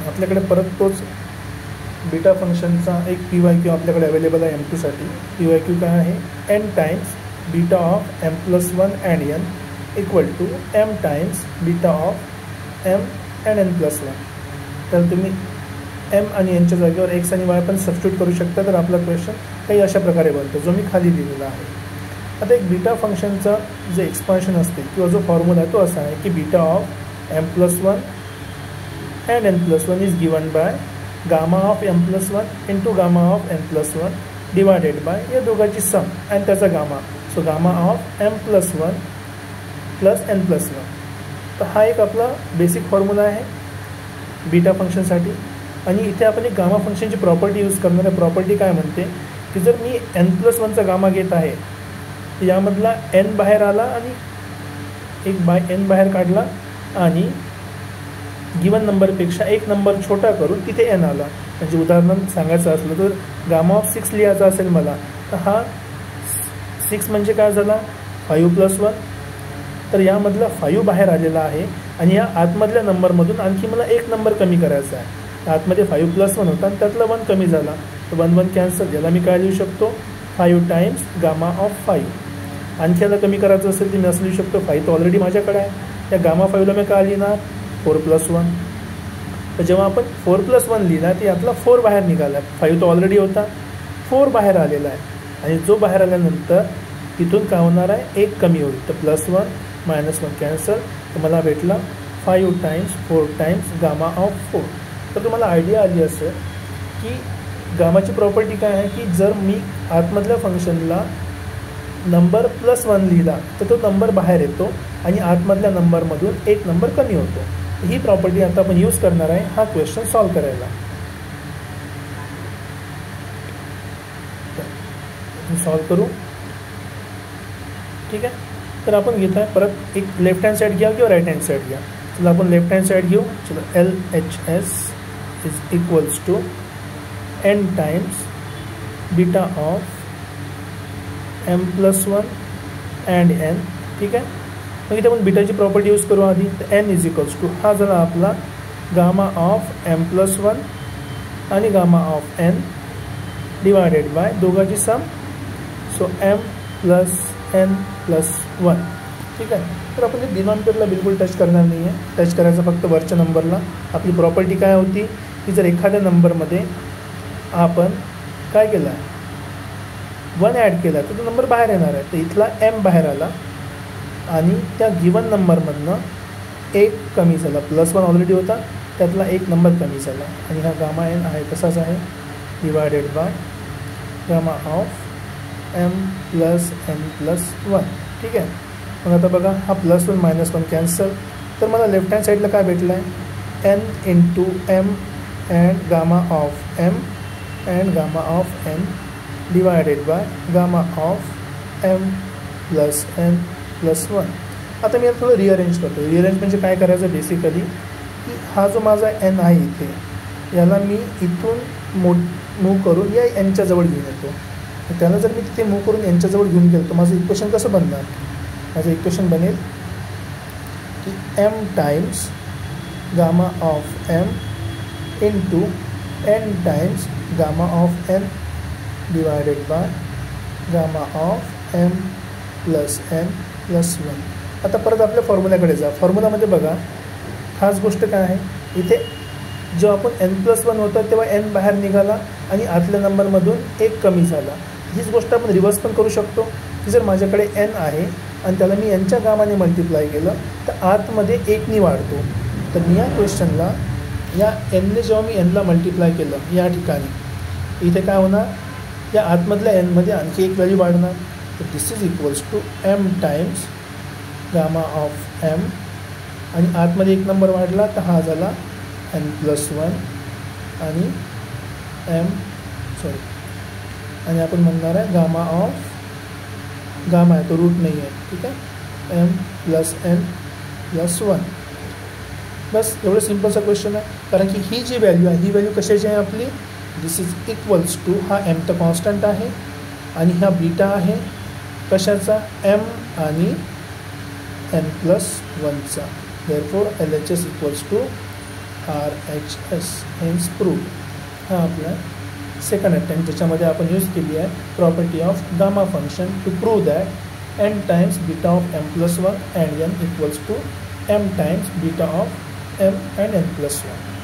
आपल्याकडे परत तोच बीटा फंक्शनचा एक PYQ आपल्याकडे अवेलेबल आहे M2साठी. PYQ काय आहे, n times beta of m+1 and n equal to m times beta of m and n+1. तर तुम्ही m आणि nच्या जागेवर x आणि y पण सबस्टिट्यूट करू शकता. तर आपला क्वेश्चन काही अशा प्रकारे बनतो जो मी खाली लिहिलेला आहे. आता एक बीटा फंक्शनचा जे एक्सपान्शन असते किंवा जो फॉर्म्युला आहे तो असा आहे की beta of m+1 and n+1 is given by gamma of m+1 into gamma of n+1 divided by या दोघांची सम आणि त्याचा gamma. So gamma of m+1 plus n+1. तर हा एक आपला बेसिक फॉर्म्युला आहे बीटा फंक्शनसाठी. आणि इथे आपण एक गामा फंक्शनची प्रॉपर्टी यूज करणार आहे. प्रॉपर्टी काय म्हणते की जर मी n+1चा गामा घेत आहे तर यामधला n बाहेर आला आणि एक बाय n बाहेर काढला आणि गिवन नंबरपेक्षा एक नंबर छोटा करून तिथे n आला. म्हणजे उदाहरण सांगायचं असलं तर गामा ऑफ 6 लिहायचा असेल मला तर हा 6 म्हणजे काय झाला 5+1. तर यामधला 5 बाहेर आलेला आहे आणि या आतमधल्या नंबरमधून आणखी मला एक नंबर कमी करायचा आहे. आतमध्ये 5+1 होता आणि त्यातला 1 कमी झाला तर 1 1 कॅन्सल. याला मी काय लिहू शकतो 5 टाइम्स गामा ऑफ 5. आणखी याला कमी करायचं असेल तर मी असं लिहू शकतो 5 तर ऑलरेडी माझ्याकडे आहे. त्या गामा 5ला मी काय लिहिणार 4+1. तर जेव्हा आपण 4+1 लिहिला तर यातला 4 बाहेर निघाला. 5 तर ऑलरेडी होता 4 बाहेर आलेला आहे आणि जो बाहेर आल्यानंतर तिथून काय होणार आहे 1 कमी होईल. तर +1 -1 कॅन्सल. तर मला भेटला 5 टाइम्स 4 टाइम्स गामा ऑफ 4. तर तुम्हाला आयडिया आली असेल की गामाची प्रॉपर्टी काय आहे की जर मी आतमधल्या फंक्शनला नंबर +1 लिहिला तर तो नंबर बाहेर येतो आणि आतमधल्या नंबरमधून एक नंबर कमी होतो. ही प्रॉपर्टी आता आपण यूज करणार आहे हा क्वेश्चन सॉल्व करायला. सॉल्व करू. ठीक आहे. तर आपण घेत आहे परत एक लेफ्ट हँड साईड घ्या किंवा राईट हँड साईड घ्या. चला आपण लेफ्ट हँड साईड घेऊ. चलो LHS is equals to n times beta of m+1 and n. ठीक आहे. मग इथे आपण बीटाची प्रॉपर्टी यूज करू आधी. तर n इज इक्वल्स टू हा झाला आपला गामा ऑफ m+1 आणि gamma of n divided by दोघांची सम. So m+n+1. ठीक आहे. तर आपण हे डिनॉमिनेटरला बिलकुल टच करणार नाही आहे. टच करायचं फक्त वरच्या नंबरला. आपली प्रॉपर्टी काय होती की जर एखाद्या नंबरमध्ये आपण काय केलं आहे 1 ॲड केला तर तो नंबर बाहेर येणार आहे. तर इथला m बाहेर आला आणि त्या गिवन नंबरमधनं एक कमी झाला. +1 ऑलरेडी होता त्यातला एक नंबर कमी झाला आणि हा गामा n आहे तसाच आहे divided by gamma of m+n+1. ठीक आहे. मग आता बघा हा +1 -1 कॅन्सल. तर मला लेफ्ट हँड साईडला काय भेटलं आहे n into m and gamma of m and gamma of n divided by gamma of m+n+1. आता मी याला थोडं रिअरेंज करतो. रिअरेंज म्हणजे काय करायचं बेसिकली की हा जो माझा n आहे इथे याला मी इथून मूव करून या nच्या जवळ घेऊन येतो. त्याला जर मी तिथे मूव करून nच्या जवळ घेऊन गेलो तर माझं इक्वेशन कसं बनणार. माझं इक्वेशन बनेल की m times gamma of m into n times gamma of n divided by gamma of m+n+1. आता परत आपल्या फॉर्म्युल्याकडे जा. फॉर्म्युलामध्ये बघा खास गोष्ट काय आहे इथे जेव्हा आपण n+1 होतं तेव्हा n बाहेर निघाला आणि आतल्या नंबरमधून एक कमी झाला. हीच गोष्ट आपण रिव्हर्स पण करू शकतो की जर माझ्याकडे n आहे आणि त्याला मी nच्या गामाने मल्टिप्लाय केलं तर आतमध्ये 1 वाढतो. तर मी या क्वेश्चनला या nने जेव्हा मी nला मल्टिप्लाय केलं या ठिकाणी इथे काय होणार या आतमधल्या nमध्ये आणखी एक व्हॅल्यू वाढणार. तर this is equals to m times gamma of m आणि आतमध्ये एक नंबर वाढला तर हा झाला n+1 आणि आणि आपण म्हणणार आहे गामा ऑफ गामा आहे तो रूट नाही आहे. ठीक आहे. m+n+1. बस एवढं सिम्पलचा क्वेश्चन आहे. कारण की ही जी व्हॅल्यू आहे ही व्हॅल्यू कशाची आहे आपली दिस इज इक्वल्स टू हा m तर कॉन्स्टंट आहे आणि हा बीटा आहे कशाचा m आणि n+1चा. Therefore LHS equals to RHS hence proved. हा आपला सेकंड अटेम्प्ट ज्याच्यामध्ये आपण यूज केली आहे property of gamma function to prove that n times beta of m+1 and n equals to m times beta of m and n+1.